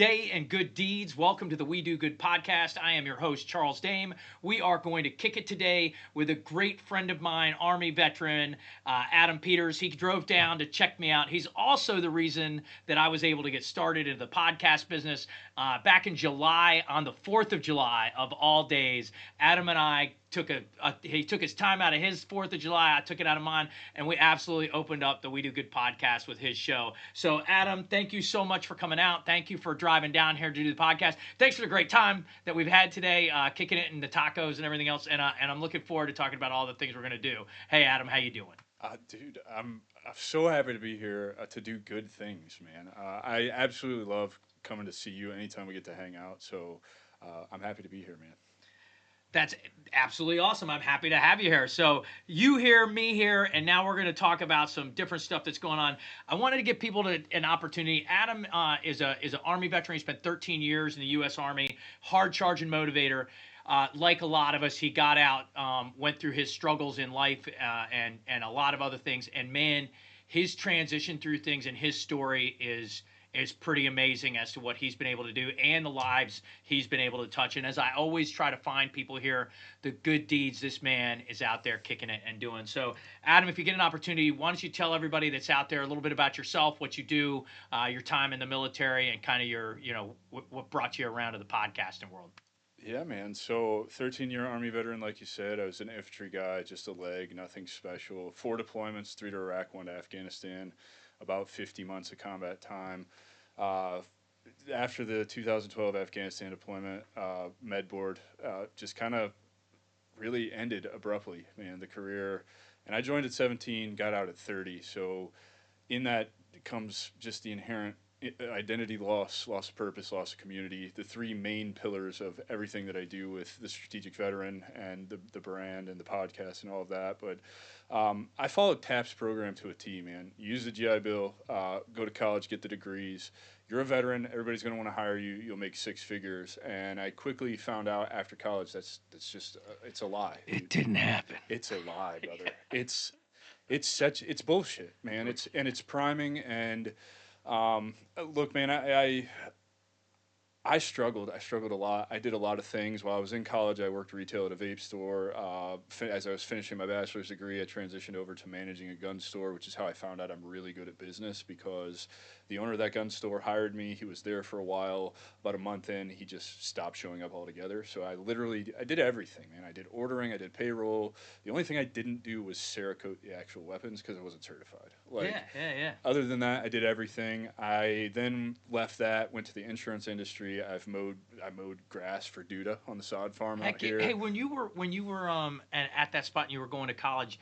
day and good deeds. Welcome to the We Do Good Podcast. I am your host, Charles Dame. We are going to kick it today with a great friend of mine, Army veteran, Adam Peters. He drove down to check me out. He's also the reason that I was able to get started in the podcast business. Back in July, on the 4th of July of all days, Adam and I he took his time out of his 4th of July. I took it out of mine, and we absolutely opened up the We Do Good podcast with his show. So, Adam, thank you so much for coming out. Thank you for driving down here to do the podcast. Thanks for the great time that we've had today, kicking it in the tacos and everything else. And I'm looking forward to talking about all the things we're going to do. Hey, Adam, how you doing? Dude, I'm so happy to be here to do good things, man. I absolutely love coming to see you anytime we get to hang out. So I'm happy to be here, man. That's absolutely awesome. I'm happy to have you here. So you here, me here, and now we're going to talk about some different stuff that's going on. I wanted to give people an opportunity. Adam is an Army veteran. He spent 13 years in the U.S. Army, hard charging motivator. Like a lot of us, he got out, went through his struggles in life, and a lot of other things. And man, his transition through things and his story is pretty amazing as to what he's been able to do and the lives he's been able to touch. And as I always try to find people here, the good deeds this man is out there kicking it and doing. So, Adam, if you get an opportunity, why don't you tell everybody that's out there a little bit about yourself, what you do, your time in the military, and kind of your, what brought you around to the podcasting world. Yeah, man. So 13-year Army veteran, like you said. I was an infantry guy, just a leg, nothing special. 4 deployments, 3 to Iraq, 1 to Afghanistan, about 50 months of combat time. Uh, After the 2012 Afghanistan deployment, med board just kind of really ended abruptly, man, the career. And I joined at 17, got out at 30. So in that comes just the inherent identity loss, loss of purpose, loss of community, the 3 main pillars of everything that I do with the strategic veteran and the brand and the podcast and all of that. But I followed TAP's program to a T, man. Use the GI Bill, go to college, get the degrees. You're a veteran. Everybody's going to want to hire you. You'll make 6 figures. And I quickly found out after college that's just it's a lie. It didn't happen. It's a lie, brother. It's bullshit, man. It's priming and look, man, I struggled. I struggled a lot. I did a lot of things while I was in college. I worked retail at a vape store. As I was finishing my bachelor's degree, I transitioned over to managing a gun store, which is how I found out I'm really good at business because the owner of that gun store hired me. He was there for a while. About a month in, he just stopped showing up altogether. So I did everything, man. I did ordering. I did payroll. The only thing I didn't do was Cerakote the actual weapons because I wasn't certified. Yeah. Other than that, I did everything. I then left that, went to the insurance industry. I mowed grass for Duda on the sod farm out here. Hey, when you were at that spot and you were going to college,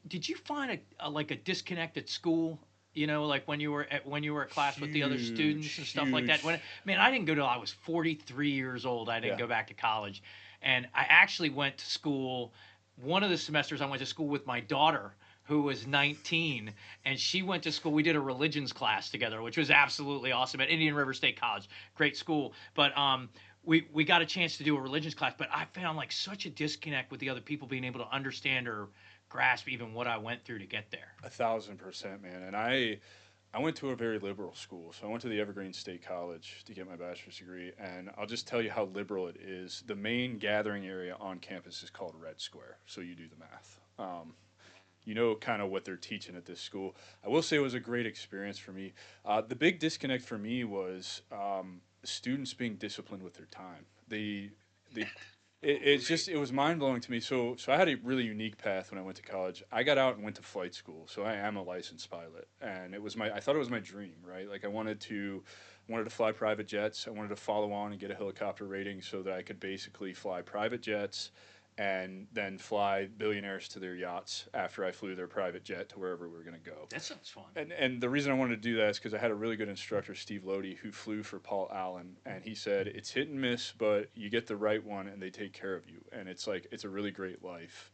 did you find like a disconnect at school? Like when you were at class with the other students and stuff like that. Man, I didn't go till I was 43 years old. I didn't go back to college, and I actually went to school. One of the semesters I went to school with my daughter, who was 19, and she went to school. We did a religions class together, which was absolutely awesome at Indian River State College. Great school. But we got a chance to do a religions class, but I found like such a disconnect with the other people being able to understand or grasp even what I went through to get there. 1,000%, man. And I went to a very liberal school. So I went to the Evergreen State College to get my bachelor's degree. And I'll just tell you how liberal it is. The main gathering area on campus is called Red Square. So you do the math. You know kind of what they're teaching at this school. I will say it was a great experience for me. The big disconnect for me was students being disciplined with their time. It was mind-blowing to me. So I had a really unique path when I went to college. I got out and went to flight school. So I am a licensed pilot. And I thought it was my dream, right? Like I wanted to fly private jets. I wanted to follow on and get a helicopter rating so that I could basically fly private jets and then fly billionaires to their yachts after I flew their private jet to wherever we were going to go. That sounds fun. And the reason I wanted to do that is because I had a really good instructor, Steve Lodi, who flew for Paul Allen, and he said, it's hit and miss, but you get the right one and they take care of you. And it's a really great life.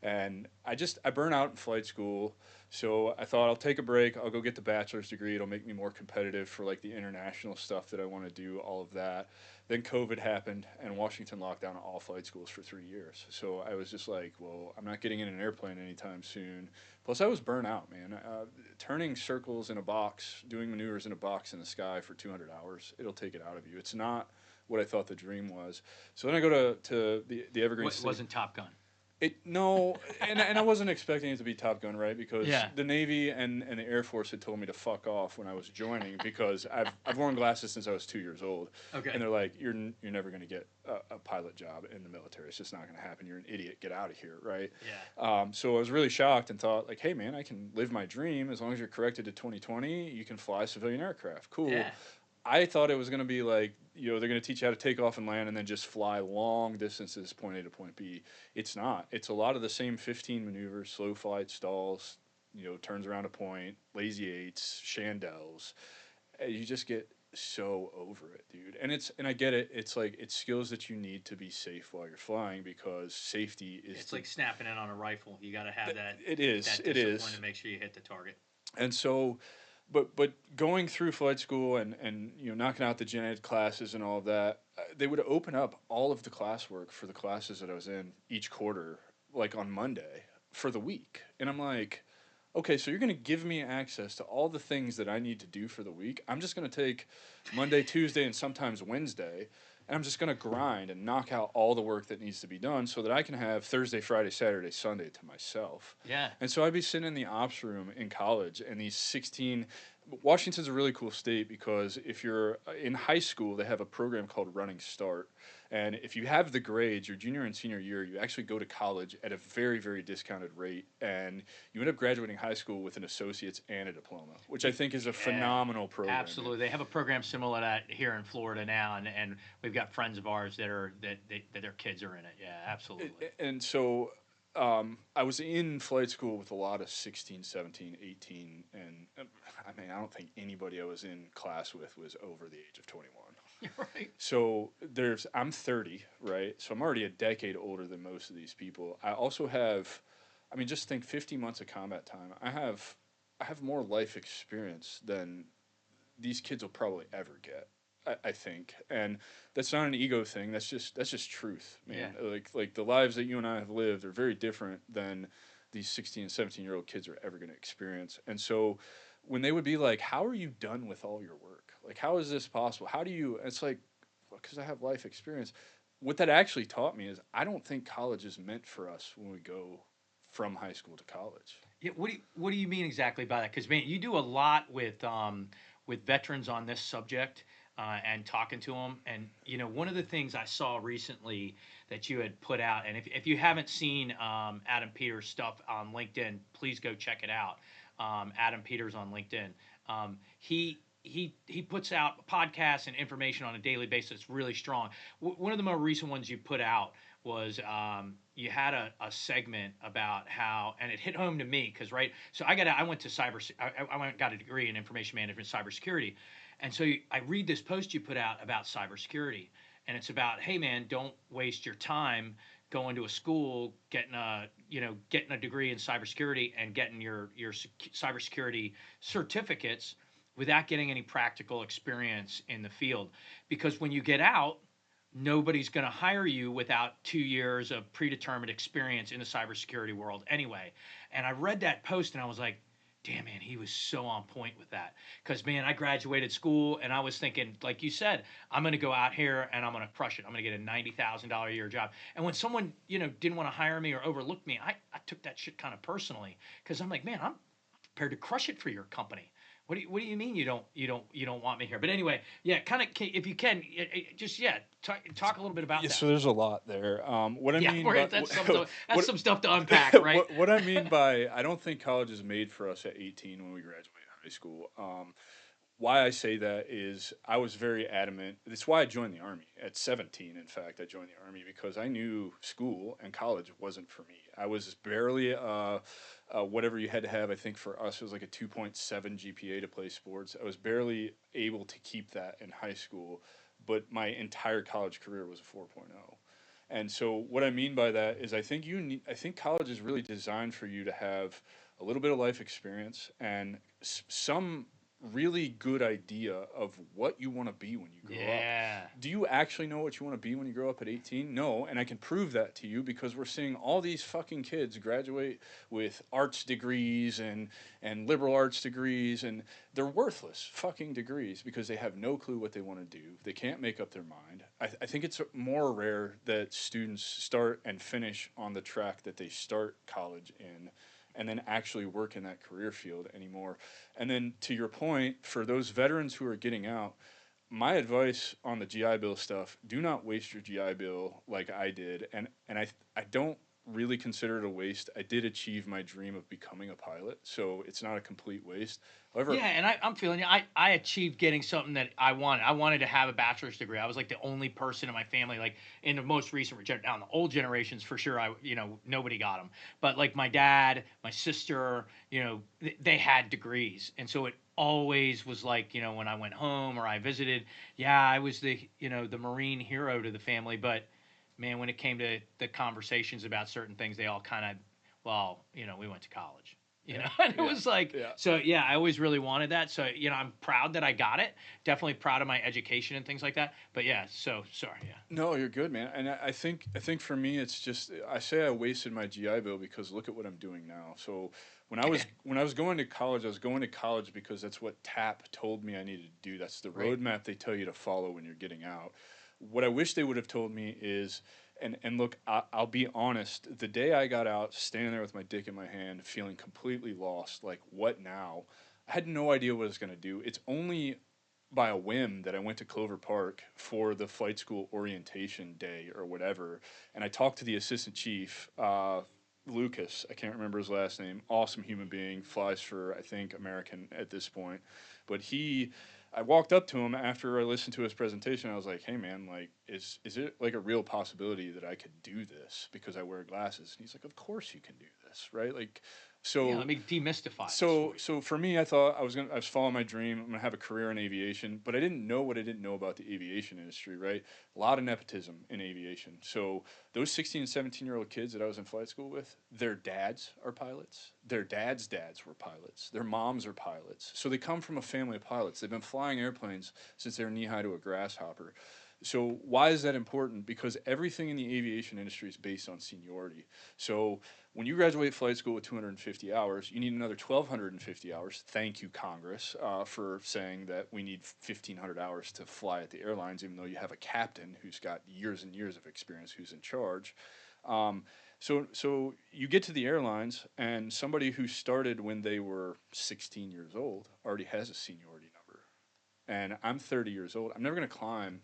And I burn out in flight school. So I thought I'll take a break. I'll go get the bachelor's degree. It'll make me more competitive for like the international stuff that I want to do, all of that. Then COVID happened and Washington locked down all flight schools for 3 years. So I was just like, well, I'm not getting in an airplane anytime soon. Plus, I was burnt out, man. Turning circles in a box, doing maneuvers in a box in the sky for 200 hours, it'll take it out of you. It's not what I thought the dream was. So then I go to the Evergreen What State. wasn't Top Gun? No, and I wasn't expecting it to be Top Gun, right? Because Yeah. the Navy and the Air Force had told me to fuck off when I was joining because I've worn glasses since I was 2 years old, Okay. and they're like, you're never gonna get a pilot job in the military. It's just not gonna happen. You're an idiot. Get out of here, right? Yeah. So I was really shocked and thought like, hey man, I can live my dream as long as you're corrected to 2020. You can fly civilian aircraft. Cool. Yeah. I thought it was going to be like, they're going to teach you how to take off and land and then just fly long distances, point A to point B. It's not. It's a lot of the same 15 maneuvers, slow flight, stalls, turns around a point, lazy eights, chandelles. You just get so over it, dude. And I get it. It's like, it's skills that you need to be safe while you're flying because safety is. It's like snapping in on a rifle. You got to have that. It is. That It discipline is. to make sure you hit the target. And so but going through flight school and knocking out the gen ed classes and all of that, they would open up all of the classwork for the classes that I was in each quarter, like on Monday for the week, and I'm like, okay, so you're gonna give me access to all the things that I need to do for the week. I'm just gonna take Monday, Tuesday, and sometimes Wednesday, and I'm just gonna grind and knock out all the work that needs to be done so that I can have Thursday, Friday, Saturday, Sunday to myself. Yeah. And so I'd be sitting in the ops room in college, and these 16. Washington's a really cool state because if you're in high school, they have a program called Running Start. And if you have the grades your junior and senior year, you actually go to college at a very, very discounted rate. And you end up graduating high school with an associate's and a diploma, which I think is a phenomenal program. Absolutely. They have a program similar to that here in Florida now. And we've got friends of ours that their kids are in it. Yeah, absolutely. And so I was in flight school with a lot of 16, 17, 18, and I mean, I don't think anybody I was in class with was over the age of 21. Right. So I'm 30, right? So I'm already a decade older than most of these people. I also have, I mean, just think 50 months of combat time. I have more life experience than these kids will probably ever get. I think, and that's not an ego thing. That's just truth, man. Yeah. Like the lives that you and I have lived are very different than these 16 and 17-year-old kids are ever going to experience. And so, when they would be like, "How are you done with all your work? Like, how is this possible? How do you?" It's like, because I have life experience. What that actually taught me is I don't think college is meant for us when we go from high school to college. Yeah, what do you mean exactly by that? Because man, you do a lot with veterans on this subject and talking to them. And one of the things I saw recently that you had put out, and if you haven't seen Adam Peters' stuff on LinkedIn, please go check it out. Adam Peters on LinkedIn. He puts out podcasts and information on a daily basis. Really strong. One of the more recent ones you put out was you had a segment about how, and it hit home to me because right. So I went to got a degree in information management, cybersecurity, and so I read this post you put out about cybersecurity, and it's about, hey man, don't waste your time going to a school, getting a degree in cybersecurity and getting your cybersecurity certificates without getting any practical experience in the field. Because when you get out, nobody's going to hire you without 2 years of predetermined experience in the cybersecurity world anyway. And I read that post and I was like, damn, man, he was so on point with that. Because, man, I graduated school and I was thinking, like you said, I'm going to go out here and I'm going to crush it. I'm going to get a $90,000 a year job. And when someone, didn't want to hire me or overlooked me, I took that shit kind of personally because I'm like, man, I'm prepared to crush it for your company. What do you mean you don't want me here? But anyway, yeah, kind of if you can, just talk a little bit about that. So there's a lot there. What I mean by that's some stuff to unpack, right? What I mean by I don't think college is made for us at 18 when we graduate high school. Why I say that is I was very adamant. That's why I joined the Army at 17. In fact, I joined the Army because I knew school and college wasn't for me. I was barely whatever you had to have. I think for us it was like a 2.7 GPA to play sports. I was barely able to keep that in high school, but my entire college career was a 4.0. And so what I mean by that is I think college is really designed for you to have a little bit of life experience and some really good idea of what you want to be when you grow up. Yeah. Do you actually know what you want to be when you grow up at 18? No, and I can prove that to you because we're seeing all these fucking kids graduate with arts degrees and liberal arts degrees, and they're worthless fucking degrees because they have no clue what they want to do. They can't make up their mind. I think it's more rare that students start and finish on the track that they start college in and then actually work in that career field anymore. And then to your point, for those veterans who are getting out, my advice on the GI Bill stuff, do not waste your GI Bill like I did. And I don't really consider it a waste. I did achieve my dream of becoming a pilot, so it's not a complete waste. However, Yeah, and I'm feeling you. I achieved getting something that I wanted. I wanted to have a bachelor's degree. I was like the only person in my family, like in the most recent now in the old generations for sure. Nobody got them, but like my dad, my sister, they had degrees, and so it always was like when I went home or I visited, yeah, I was the Marine hero to the family, but man, when it came to the conversations about certain things, they all kind of, well, we went to college. yeah, And it yeah, was like, yeah. so yeah, I always really wanted that. So, I'm proud that I got it. Definitely proud of my education and things like that. But yeah, so sorry. Yeah. No, you're good, man. And I think for me, it's just I say I wasted my GI Bill because look at what I'm doing now. So when I was going to college, I was going to college because that's what TAP told me I needed to do. That's the Right. roadmap they tell you to follow when you're getting out. What I wish they would have told me is, and look, I'll be honest. The day I got out, standing there with my dick in my hand, feeling completely lost, like what now? I had no idea what I was going to do. It's only by a whim that I went to Clover Park for the flight school orientation day or whatever, and I talked to the assistant chief, Lucas. I can't remember his last name. Awesome human being, flies for I think American at this point, but I walked up to him after I listened to his presentation. I was like, "Hey man, like, is it like a real possibility that I could do this because I wear glasses?" And he's like, "Of course you can do this, right?" Like, Yeah. so Let me demystify this so for you. so for me, I thought I was following my dream. I'm gonna have a career in aviation, but I didn't know what I didn't know about the aviation industry, right? A lot of nepotism in aviation. So those 16 and 17-year-old kids that I was in flight school with, their dads are pilots. Their dads were pilots. Their moms are pilots. So they come from a family of pilots. They've been flying airplanes since they were knee high to a grasshopper. So why is that important? Because everything in the aviation industry is based on seniority. So when you graduate flight school with 250 hours, you need another 1,250 hours. Thank you, Congress, for saying that we need 1,500 hours to fly at the airlines, even though you have a captain who's got years and years of experience who's in charge. Um, so you get to the airlines, and somebody who started when they were 16 years old already has a seniority number. And I'm 30 years old. I'm never going to climb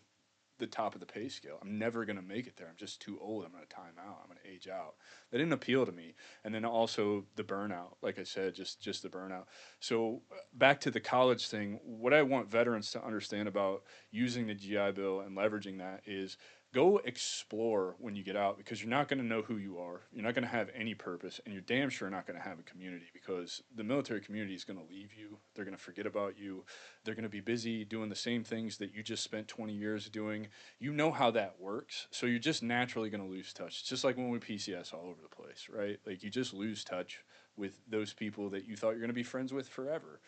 the top of the pay scale. I'm never going to make it there. I'm just too old. I'm going to time out. I'm going to age out. That didn't appeal to me. And then also the burnout, like I said, just the burnout. So back to the college thing, what I want veterans to understand about using the GI Bill and leveraging that is go explore when you get out because you're not going to know who you are. You're not going to have any purpose, and you're damn sure not going to have a community because the military community is going to leave you. They're going to forget about you. They're going to be busy doing the same things that you just spent 20 years doing. You know how that works, so you're just naturally going to lose touch. It's just like when we PCS all over the place, right? Like you just lose touch with those people that you thought you're going to be friends with forever.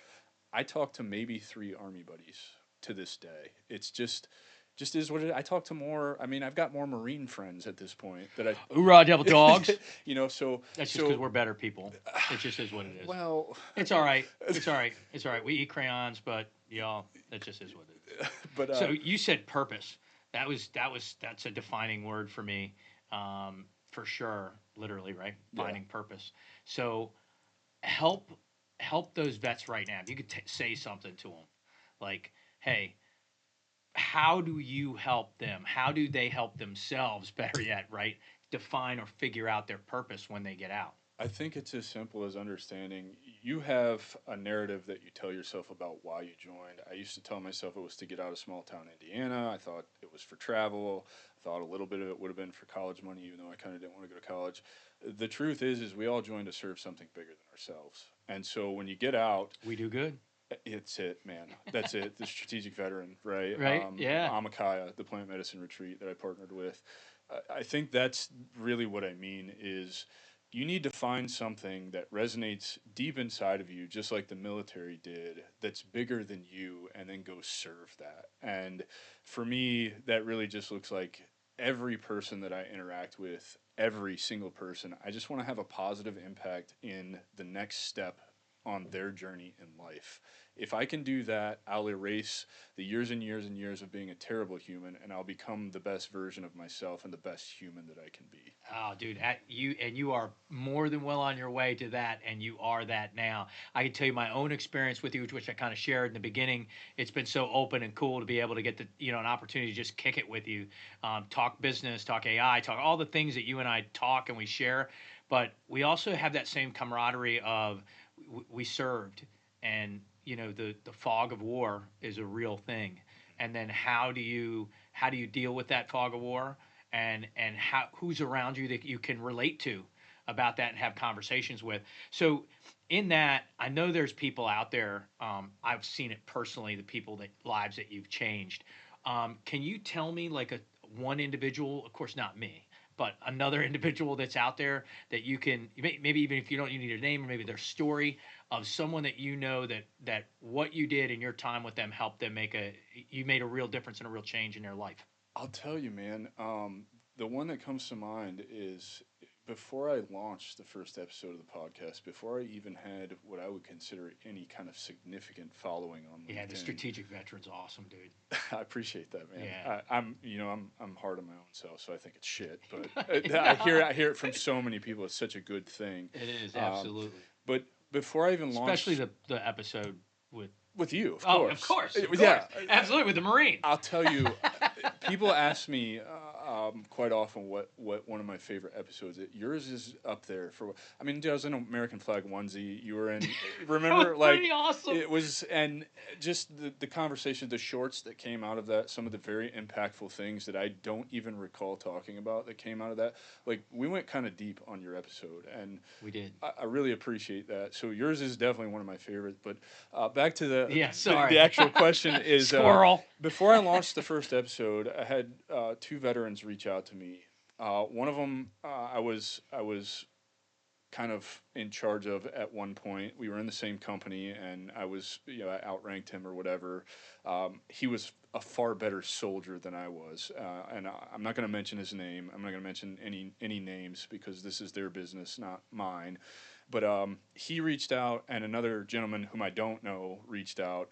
I talk to maybe 3 Army buddies to this day. It's just is what it is. I talk to more. I mean, I've got more Marine friends at this point that I, Hoorah, devil dogs. So That's just because we're better people. It just is what it is. well, It's all right. It's all right. It's all right. We eat crayons, but y'all, that just is what it is. but So you said purpose. That's a defining word for me, for sure. Literally, right? yeah. Finding purpose. So help help those vets right now. If you could say something to them, like, hey, how do you help them? How do they help themselves? Better yet, right? Define or figure out their purpose when they get out. I think it's as simple as understanding you have a narrative that you tell yourself about why you joined. I used to tell myself it was to get out of small town Indiana. I thought it was for travel. I thought a little bit of it would have been for college money, even though I kind of didn't want to go to college. The truth is we all joined to serve something bigger than ourselves. And so when you get out, We do good. it's it, man. That's it. The strategic veteran, right? Right? Yeah. Amakaya, the plant medicine retreat that I partnered with. I think that's really what I mean is you need to find something that resonates deep inside of you, just like the military did, that's bigger than you, and then go serve that. And for me, that really just looks like every person that I interact with, every single person, I just want to have a positive impact in the next step on their journey in life. If I can do that, I'll erase the years and years and years of being a terrible human, and I'll become the best version of myself and the best human that I can be. Oh, dude, you are more than well on your way to that, and you are that now. I can tell you my own experience with you, which I kind of shared in the beginning. It's been so open and cool to be able to get the an opportunity to just kick it with you, talk business, talk AI, talk all the things that you and I talk and we share. But we also have that same camaraderie of we served, and the fog of war is a real thing. And then how do you deal with that fog of war? And who's around you that you can relate to about that and have conversations with. So in that, I know there's people out there. I've seen it personally. The people that lives that you've changed. Can you tell me like a one individual? Of course, not me, but another individual that's out there that you can maybe even if you don't you need a name or maybe their story of someone that that what you did in your time with them helped them you made a real difference and a real change in their life. I'll tell you, man. The one that comes to mind is before I launched the first episode of the podcast, before I even had what I would consider any kind of significant following on Yeah, the LinkedIn. strategic veteran's awesome, dude. I appreciate that, man. Yeah. I'm hard on my own self, so I think it's shit. But Yeah. I hear it from so many people. It's such a good thing. It is Um, absolutely, but before I even especially launched the episode with. with you, of Oh, of course, course, of yeah, course, absolutely with the Marine. I'll tell you, people ask me quite often what one of my favorite episodes is. Yours is up there for. I mean, dude, I was in an American flag onesie. You were in. That was Remember, like pretty awesome. it was, and just the conversation, the shorts that came out of that, some of the very impactful things that I don't even recall talking about that came out of that. Like we went kind of deep on your episode, and We did. I really appreciate that. So yours is definitely one of my favorites. But back to Yeah, the sorry. actual question is Squirrel. before I launched the first episode, I had two veterans reach out to me. One of them I was kind of in charge of at one point. We were in the same company, and I was I outranked him or whatever. He was a far better soldier than I was, and I'm not going to mention his name. I'm not going to mention any names because this is their business, not mine. But he reached out, and another gentleman whom I don't know reached out.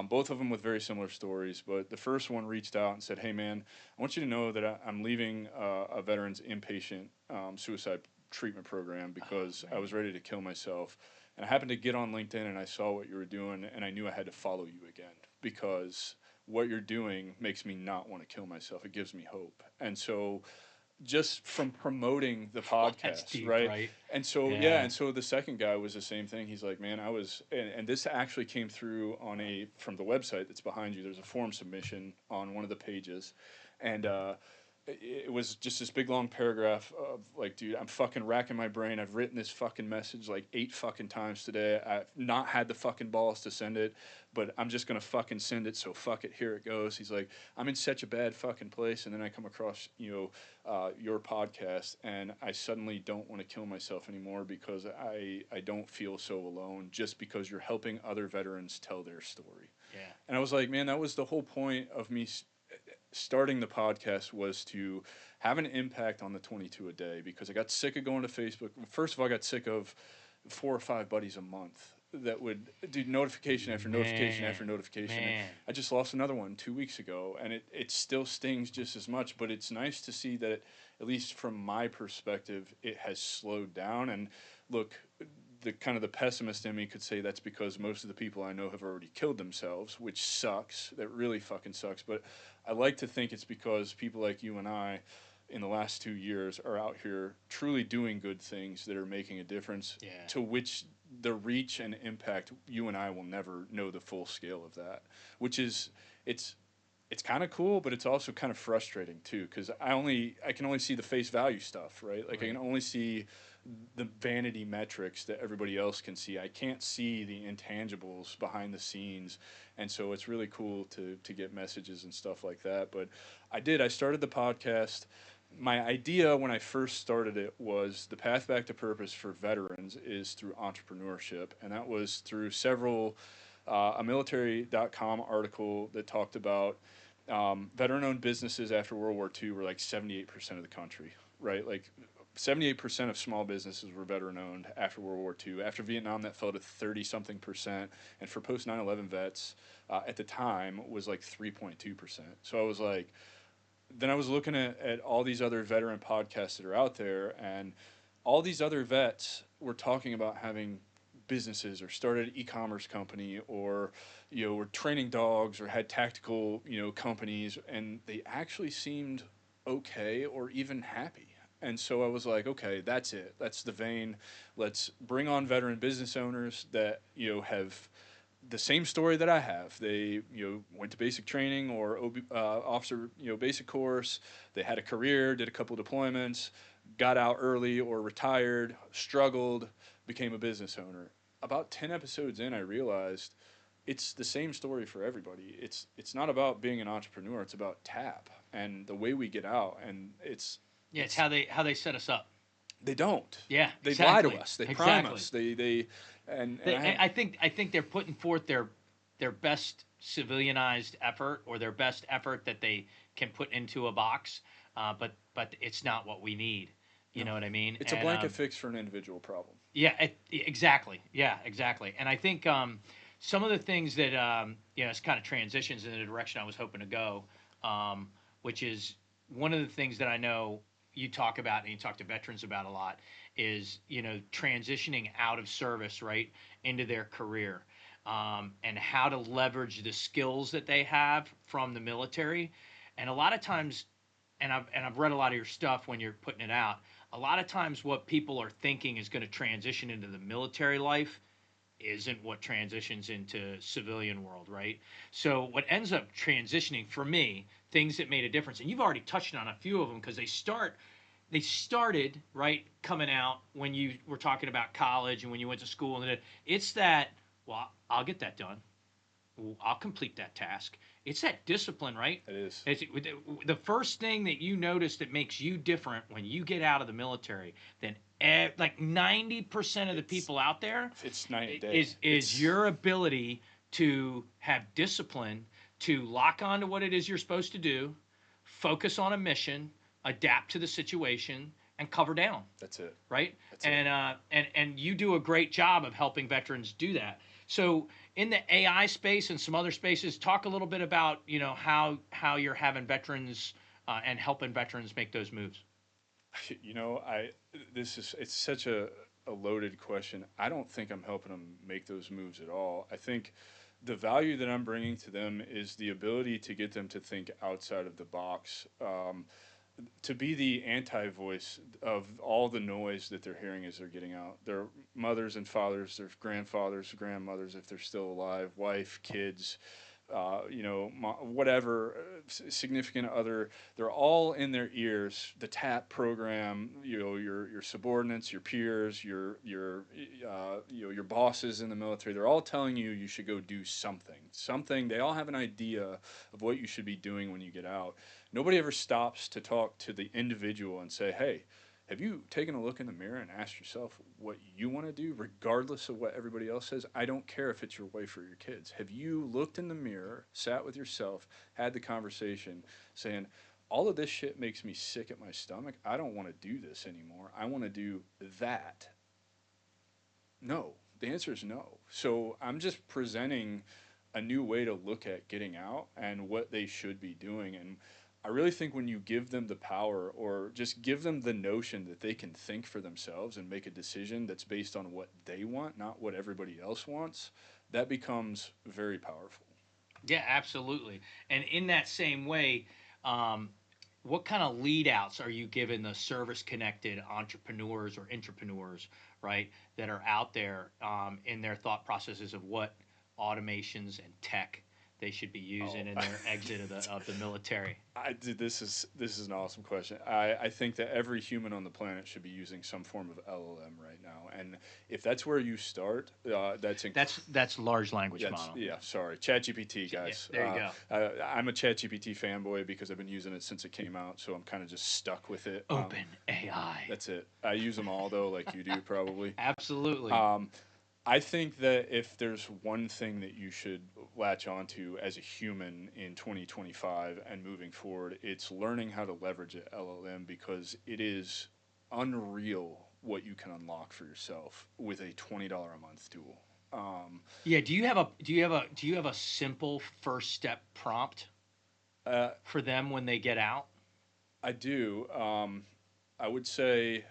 Both of them with very similar stories, but the first one reached out and said, "Hey, man, I want you to know that I'm leaving a veteran's inpatient suicide treatment program because I Man. was ready to kill myself. And I happened to get on LinkedIn and I saw what you were doing, and I knew I had to follow you again because what you're doing makes me not want to kill myself. It gives me hope." And so just from promoting the Oh, that's podcast, deep, right? right? And so yeah, Yeah. and so the second guy was the same thing. He's like, "Man, I was," and this actually came through on from the website that's behind you. There's a form submission on one of the pages, and it was just this big long paragraph of like, "Dude, I'm fucking racking my brain. I've written this fucking message like 8 fucking times today. I've not had the fucking balls to send it, but I'm just gonna fucking send it. So fuck it, here it goes." He's like, "I'm in such a bad fucking place," and then I come across your podcast, and I suddenly don't want to kill myself anymore because I don't feel so alone just because you're helping other veterans tell their story. Yeah. And I was like, man, that was the whole point of me starting the podcast, was to have an impact on the 22 a day, because I got sick of going to Facebook. First of all, I got sick of 4 or 5 buddies a month that would do notification after notification Man. after notification. And Man. I just lost another one 2 weeks ago, and it still stings just as much, but it's nice to see that, at least from my perspective, it has slowed down. And look, the kind of the pessimist in me could say that's because most of the people I know have already killed themselves, which sucks. That really fucking sucks. But I like to think it's because people like you and I in the last 2 years are out here truly doing good things that are making a difference, Yeah. to which the reach and impact, you and I will never know the full scale of that, which is, it's kind of cool, but it's also kind of frustrating too, because I can only see the face value stuff, right? Like I Right. can only see the vanity metrics that everybody else can see. I can't see the intangibles behind the scenes, and so it's really cool to get messages and stuff like that. But I started the podcast. my idea when I first started it was the path back to purpose for veterans is through entrepreneurship, and that was through several a military.com article that talked about veteran-owned businesses after World War II were like 78% of the country, right? Like 78% of small businesses were veteran-owned after World War II. After Vietnam, that fell to 30-something percent, and for post 9/11 vets at the time was like 3.2%. So I was like, then I was looking at all these other veteran podcasts that are out there, and all these other vets were talking about having businesses or started an e-commerce company or were training dogs or had tactical companies, and they actually seemed okay or even happy. And so I was like, okay, that's it, that's the vein. Let's bring on veteran business owners that have the same story that I have. They went to basic training or officer basic course. They had a career, did a couple deployments, got out early or retired, struggled, became a business owner. About 10 episodes in, I realized it's the same story for everybody. It's not about being an entrepreneur. It's about tap and the way we get out. And Yeah, it's it's how they set us up. they don't. Yeah, They lie to exactly, us. They prime exactly. us. They and I They, have I think they're putting forth their best civilianized effort or their best effort that they can put into a box, but it's not what we need. You no. know what I mean? It's a And blanket fix for an individual problem. yeah, exactly. Yeah, exactly. And I think some of the things that it's kind of transitions in the direction I was hoping to go, which is one of the things that I know you talk about and you talk to veterans about a lot is transitioning out of service right into their career, and how to leverage the skills that they have from the military, and a lot of times, and I've read a lot of your stuff when you're putting it out. A lot of times, what people are thinking is going to transition into the military life isn't what transitions into civilian world, right? So what ends up transitioning for me, things that made a difference, and you've already touched on a few of them because they started right coming out when you were talking about college and when you went to school, and it's that, well, I'll get that done. I'll complete that task. It's that discipline, right? It is. It's the first thing that you notice that makes you different when you get out of the military than like 90% of the It's people out there it's night and day. is It's your ability to have discipline, to lock on to what it is you're supposed to do, focus on a mission, adapt to the situation, and cover down, that's it. right? That's it. And you do a great job of helping veterans do that. So in the AI space and some other spaces, talk a little bit about how you're having veterans and helping veterans make those moves. I this is it's such a loaded question. I don't think I'm helping them make those moves at all. I think the value that I'm bringing to them is the ability to get them to think outside of the box, to be the anti voice of all the noise that they're hearing as they're getting out. Their mothers and fathers, their grandfathers, grandmothers, if they're still alive, wife, kids, whatever, significant other, they're all in their ears. The TAP program, your subordinates, your peers, your bosses in the military, they're all telling you you should go do something. Something. They all have an idea of what you should be doing when you get out. Nobody ever stops to talk to the individual and say, hey, have you taken a look in the mirror and asked yourself what you want to do, regardless of what everybody else says? I don't care if it's your wife or your kids. Have you looked in the mirror, sat with yourself, had the conversation, saying, all of this shit makes me sick at my stomach. I don't want to do this anymore. I want to do that. No. The answer is no. So I'm just presenting a new way to look at getting out and what they should be doing. And I really think when you give them the power or just give them the notion that they can think for themselves and make a decision that's based on what they want, not what everybody else wants, that becomes very powerful. Yeah, absolutely. And in that same way, um, what kind of lead outs are you giving the service connected entrepreneurs or entrepreneurs, right, that are out there in their thought processes of what automations and tech they should be Oh, using in their exit of the military? this is an awesome question. I think that every human on the planet should be using some form of LLM right now, and if that's where you start, That's large language that's, model. yeah. Sorry, ChatGPT, Yeah, guys. there you go. I'm a ChatGPT fanboy because I've been using it since it came out, so I'm kind of just stuck with it. Open AI. That's it. I use them all though, like you do probably. Absolutely. Um, I think that if there's one thing that you should latch onto as a human in 2025 and moving forward, it's learning how to leverage an LLM because it is unreal what you can unlock for yourself with a $20 a month tool. Um, Yeah, do you have a simple first step prompt uh, for them when they get out? I do. I would say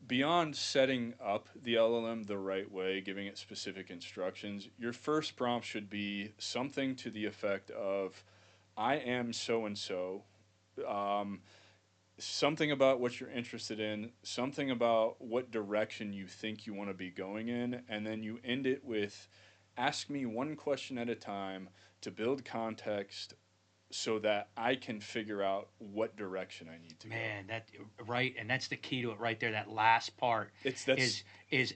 beyond setting up the LLM the right way, giving it specific instructions, your first prompt should be something to the effect of, I am so and so. Something about what you're interested in, something about what direction you think you want to be going in, and then you end it with, ask me one question at a time to build context so that I can figure out what direction I need to go. Man, that right, and that's the key to it right there. That last part It's that's is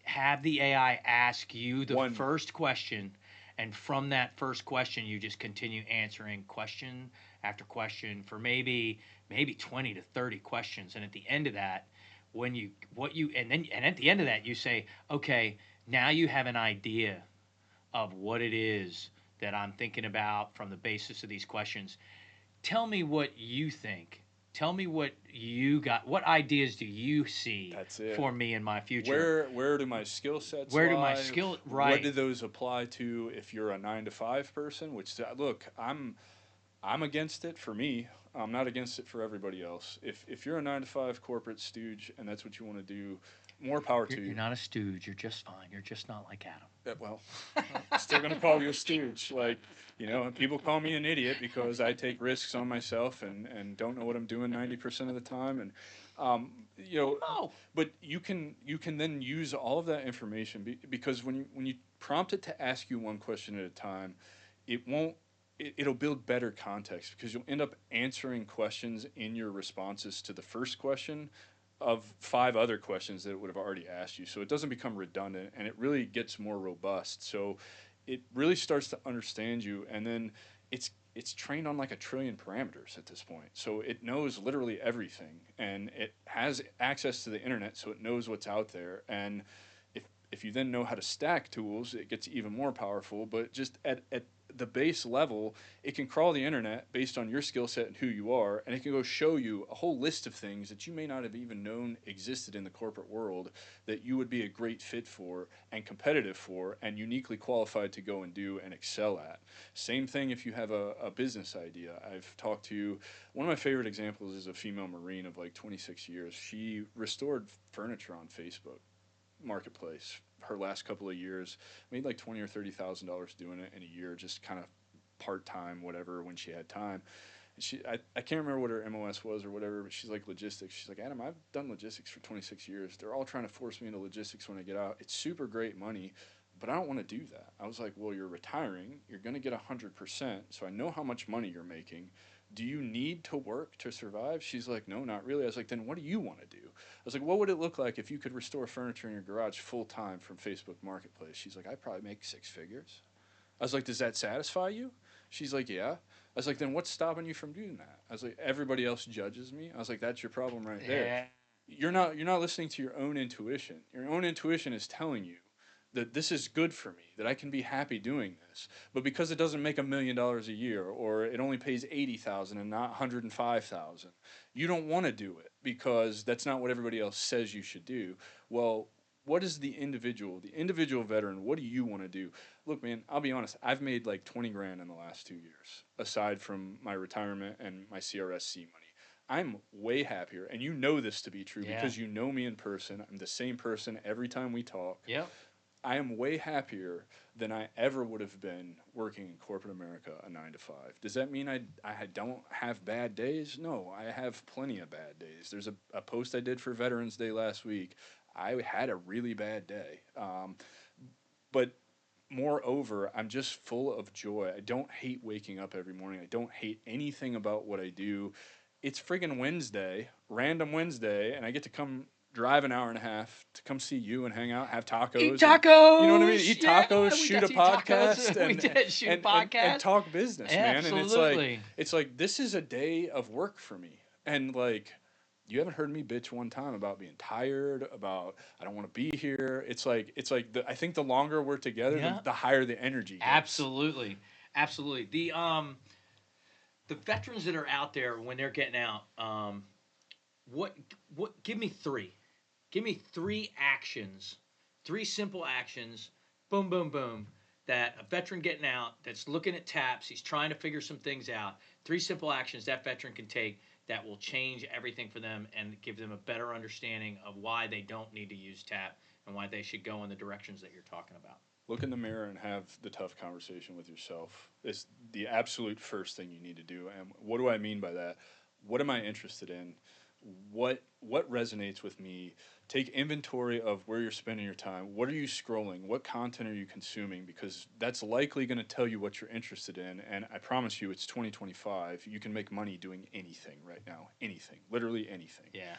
have the AI ask you the one. first question, and from that first question, you just continue answering question after question for maybe 20 to 30 questions, and at the end of that, when you what you and at the end of that, you say, okay, now you have an idea of what it is that I'm thinking about from the basis of these questions. Tell me what you think. Tell me what you got. What ideas do you see That's it. for me in my future? Where do my skill sets Where do my lie? skill What do right? those apply to if you're a 9 to 5 person? Which look, I'm against it for me. I'm not against it for everybody else. If you're a 9 to 5 corporate stooge and that's what you want to do, more power to You're you. not a stooge. You're just fine. You're just not like Adam. Well, I'm still gonna call you a stooge. Like, and people call me an idiot because I take risks on myself and don't know what I'm doing 90% of the time. And um, you know, Oh, but you can then use all of that information because when you prompt it to ask you one question at a time, it won't. It'll build better context because you'll end up answering questions in your responses to the first question of 5 other questions that it would have already asked you. So it doesn't become redundant and it really gets more robust. So it really starts to understand you, and then it's trained on like a trillion parameters at this point. So it knows literally everything, and it has access to the internet, so it knows what's out there. And if you then know how to stack tools, it gets even more powerful. But just at the base level, it can crawl the internet based on your skill set and who you are, and it can go show you a whole list of things that you may not have even known existed in the corporate world that you would be a great fit for and competitive for and uniquely qualified to go and do and excel at. Same thing if you have a business idea. I've talked to one of my favorite examples is a female Marine of like 26 years. She restored furniture on Facebook Marketplace her last couple of years, made like 20 or $30,000 doing it in a year, just kind of part time, whatever, when she had time. And I can't remember what her MOS was or whatever, but she's like logistics. She's like, Adam, I've done logistics for 26 years. They're all trying to force me into logistics when I get out. It's super great money, but I don't want to do that. I was like, well, you're retiring. You're going to get 100%. So I know how much money you're making. Do you need to work to survive? She's like, no, not really. I was like, then what do you want to do? I was like, what would it look like if you could restore furniture in your garage full time from Facebook Marketplace? She's like, I'd probably make 6 figures. I was like, does that satisfy you? She's like, yeah. I was like, then what's stopping you from doing that? I was like, everybody else judges me. I was like, that's your problem right there. yeah. You're not listening to your own intuition. Your own intuition is telling you that this is good for me, that I can be happy doing this. But because it doesn't make $1 million a year, or it only pays 80,000 and not 105,000, you don't want to do it because that's not what everybody else says you should do. Well, what is the individual veteran? What do you want to do? Look, man, I'll be honest. I've made like 20 grand in the last 2 years, aside from my retirement and my CRSC money. I'm way happier, and you know this to be true Yeah. because you know me in person. I'm the same person every time we talk. Yep. I am way happier than I ever would have been working in corporate America a 9 to 5. Does that mean I don't have bad days? No, I have plenty of bad days. There's a post I did for Veterans Day last week. I had a really bad day. But moreover, I'm just full of joy. I don't hate waking up every morning. I don't hate anything about what I do. It's friggin' Wednesday, random Wednesday, and I get to come drive an hour and a half to come see you and hang out, have Eat tacos, and you know what I mean? tacos. Eat Yeah, tacos, we shoot got a to eat tacos. podcast, We did shoot a and podcast. talk business, man. And Absolutely. it's like this is a day of work for me, and like you haven't heard me bitch one time about being tired, about I don't want to be here. I think the longer we're together, Yeah. the higher the energy gets. Absolutely. Absolutely. The veterans that are out there when they're getting out, what give me three. Give me three actions, three simple actions, boom, boom, boom, that a veteran getting out that's looking at taps, he's trying to figure some things out. Three simple actions that veteran can take that will change everything for them and give them a better understanding of why they don't need to use tap and why they should go in the directions that you're talking about. Look in the mirror and have the tough conversation with yourself. It's the absolute first thing you need to do. And what do I mean by that? What am I interested in? What resonates with me? Take inventory of where you're spending your time. What are you scrolling? What content are you consuming? Because that's likely going to tell you what you're interested in. And I promise you, it's 2025. You can make money doing anything right now. Anything, literally anything. Yeah.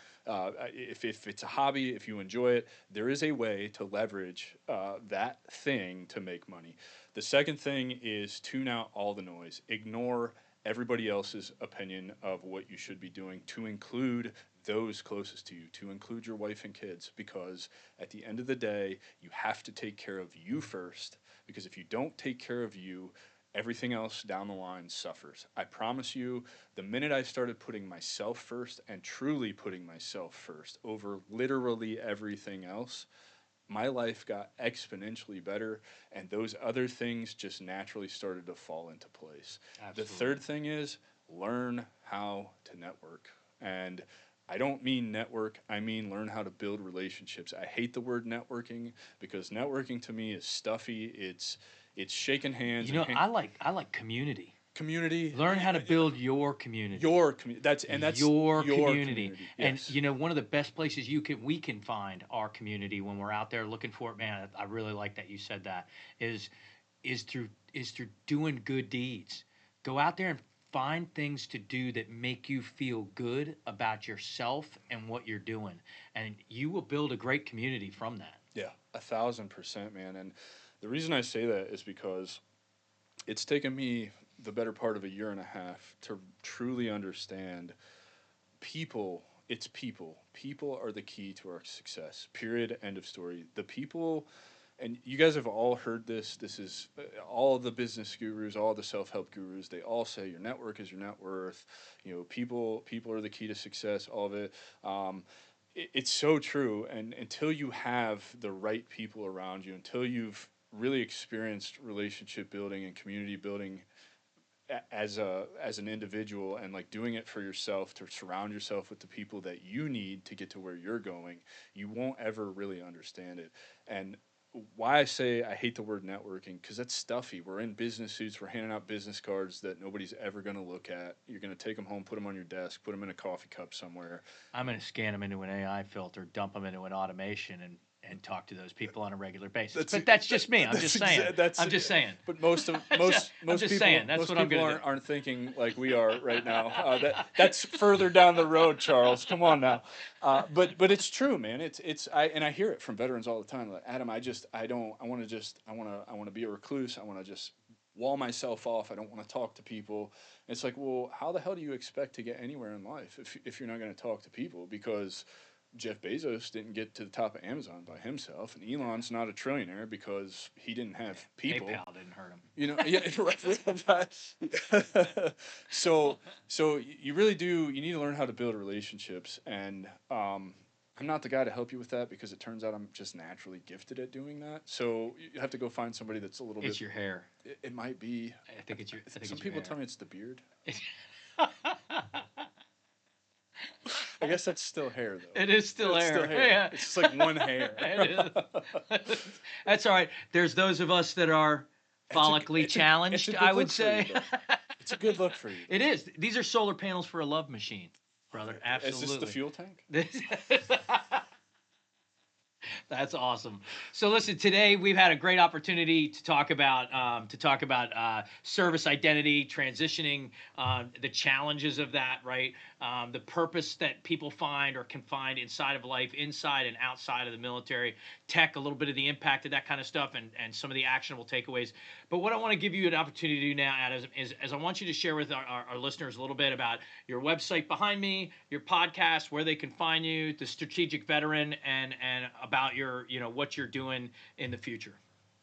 If it's a hobby, if you enjoy it, there is a way to leverage that thing to make money. The second thing is tune out all the noise. Ignore everybody else's opinion of what you should be doing, to include those closest to you, to include your wife and kids, because at the end of the day, you have to take care of you first, because if you don't take care of you, everything else down the line suffers. I promise you, the minute I started putting myself first and truly putting myself first over literally everything else, my life got exponentially better, and those other things just naturally started to fall into place. Absolutely. The third thing is learn how to network. And I don't mean network, I mean learn how to build relationships. I hate the word networking because networking to me is stuffy. It's shaking hands. You know, I like community. Community. Learn how to build your community. Your community. That's your community. Yes. And you know, one of the best places we can find our community when we're out there looking for it, man, I really like that you said that, is through doing good deeds. Go out there and find things to do that make you feel good about yourself and what you're doing. And you will build a great community from that. Yeah, 1,000%, man. And the reason I say that is because it's taken me the better part of a year and a half to truly understand people. It's people. People are the key to our success. Period. End of story. The people, and you guys have all heard this. This is all the business gurus, all the self-help gurus. They all say your network is your net worth. You know, people are the key to success. All of it. It's so true. And until you have the right people around you, until you've really experienced relationship building and community building as an individual, and like doing it for yourself, to surround yourself with the people that you need to get to where you're going, you won't ever really understand it. And why I say I hate the word networking, because that's stuffy. We're in business suits, we're handing out business cards that nobody's ever going to look at. You're going to take them home, put them on your desk, put them in a coffee cup somewhere. I'm going to scan them into an AI filter, dump them into an automation, and talk to those people on a regular basis. But that's just me. I'm just saying. I'm just saying. But most people, saying. That's most what I'm people gonna do. aren't thinking like we are right now. That's further down the road, Charles. Come on now. But it's true, man. I hear it from veterans all the time. Like, Adam, I want to be a recluse. I want to just wall myself off. I don't want to talk to people. It's like, well, how the hell do you expect to get anywhere in life if you're not going to talk to people? Because Jeff Bezos didn't get to the top of Amazon by himself, and Elon's not a trillionaire because he didn't have people. PayPal didn't hurt him. You know, yeah. So you really do. You need to learn how to build relationships, and I'm not the guy to help you with that because it turns out I'm just naturally gifted at doing that. So you have to go find somebody that's a little bit. It's your hair. It might be. I think it's your. Some people tell me it's the beard. I guess that's still hair, though. It is still hair. Yeah. It's just like one hair. It is. That's all right. There's those of us that are follically challenged, I would say. It's a good look for you. It is. These are solar panels for a love machine, brother. Absolutely. Is this the fuel tank? That's awesome. So listen, today we've had a great opportunity to talk about service identity, transitioning, the challenges of that, right? The purpose that people find or can find inside of life, inside and outside of the military, tech, a little bit of the impact of that kind of stuff, and some of the actionable takeaways. But what I want to give you an opportunity to do now, Adam, is I want you to share with our listeners a little bit about your website behind me, your podcast, where they can find you, the strategic veteran, and about your, what you're doing in the future.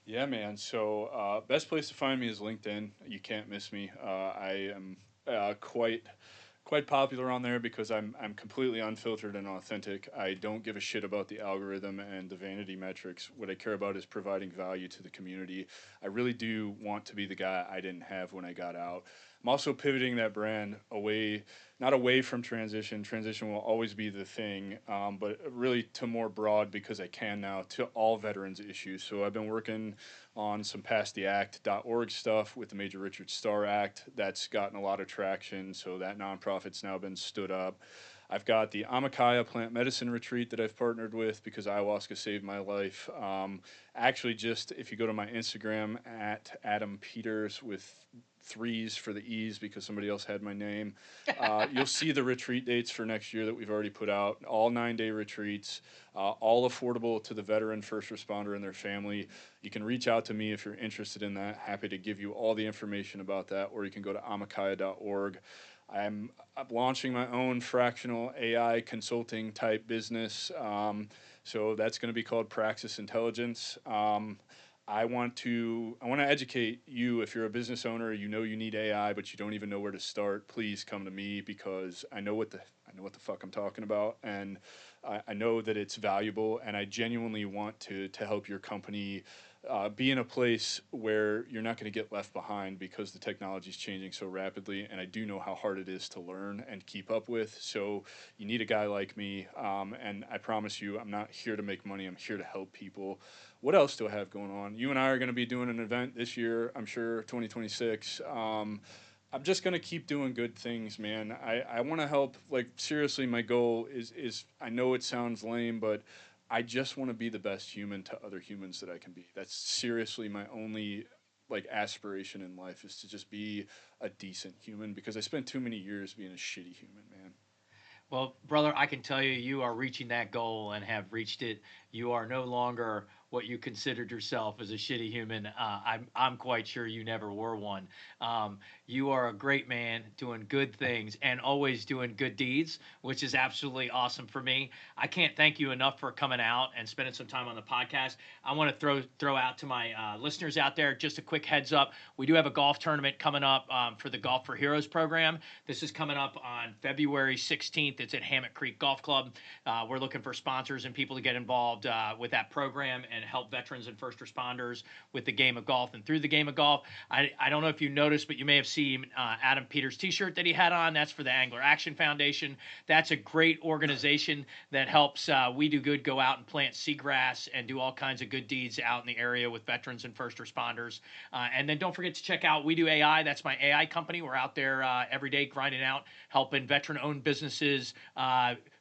Yeah, man. So, best place to find me is LinkedIn. You can't miss me. I am quite popular on there because I'm completely unfiltered and authentic. I don't give a shit about the algorithm and the vanity metrics. What I care about is providing value to the community. I really do want to be the guy I didn't have when I got out. I'm also pivoting that brand away, not away from transition. Transition will always be the thing, but really to more broad because I can now to all veterans issues. So I've been working on some passtheact.org stuff with the Major Richard Starr Act. That's gotten a lot of traction. So that nonprofit's now been stood up. I've got the Amakaya plant medicine retreat that I've partnered with because ayahuasca saved my life. Actually, just if you go to my Instagram at Adam Peters with threes for the E's because somebody else had my name, you'll see the retreat dates for next year that we've already put out. All 9-day retreats, all affordable to the veteran, first responder, and their family. You can reach out to me if you're interested in that. Happy to give you all the information about that, or you can go to amakaya.org. I'm launching my own fractional AI consulting type business. So that's going to be called Praxis Intelligence. I want to educate you if you're a business owner, you know you need AI, but you don't even know where to start. Please come to me because I know what the fuck I'm talking about, and I know that it's valuable, and I genuinely want to help your company be in a place where you're not going to get left behind because the technology is changing so rapidly, and I do know how hard it is to learn and keep up with. So you need a guy like me, and I promise you, I'm not here to make money. I'm here to help people. What else do I have going on? You and I are going to be doing an event this year, I'm sure, 2026. I'm just gonna keep doing good things, man. I want to help. Like seriously, my goal is I know it sounds lame, but I just want to be the best human to other humans that I can be. That's seriously my only like aspiration in life is to just be a decent human because I spent too many years being a shitty human, man. Well, brother, I can tell you, you are reaching that goal and have reached it. You are no longer what you considered yourself as a shitty human. I'm quite sure you never were one. You are a great man doing good things and always doing good deeds, which is absolutely awesome for me. I can't thank you enough for coming out and spending some time on the podcast. I want to throw out to my listeners out there just a quick heads up. We do have a golf tournament coming up for the Golf for Heroes program. This is coming up on February 16th. It's at Hammock Creek Golf Club. We're looking for sponsors and people to get involved with that program and help veterans and first responders with the game of golf and through the game of golf. I don't know if you noticed, but you may have seen Adam Peters' t-shirt that he had on. That's for the Angler Action Foundation. That's a great organization that helps WeDoGood go out and plant seagrass and do all kinds of good deeds out in the area with veterans and first responders. And then don't forget to check out We Do AI. That's my AI company. We're out there every day grinding out, helping veteran-owned businesses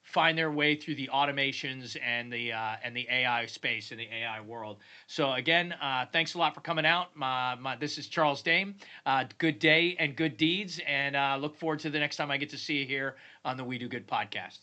find their way through the automations and the AI space in the AI world. So again, thanks a lot for coming out. This is Charles Dame. Good day and good deeds, and look forward to the next time I get to see you here on the We Do Good podcast.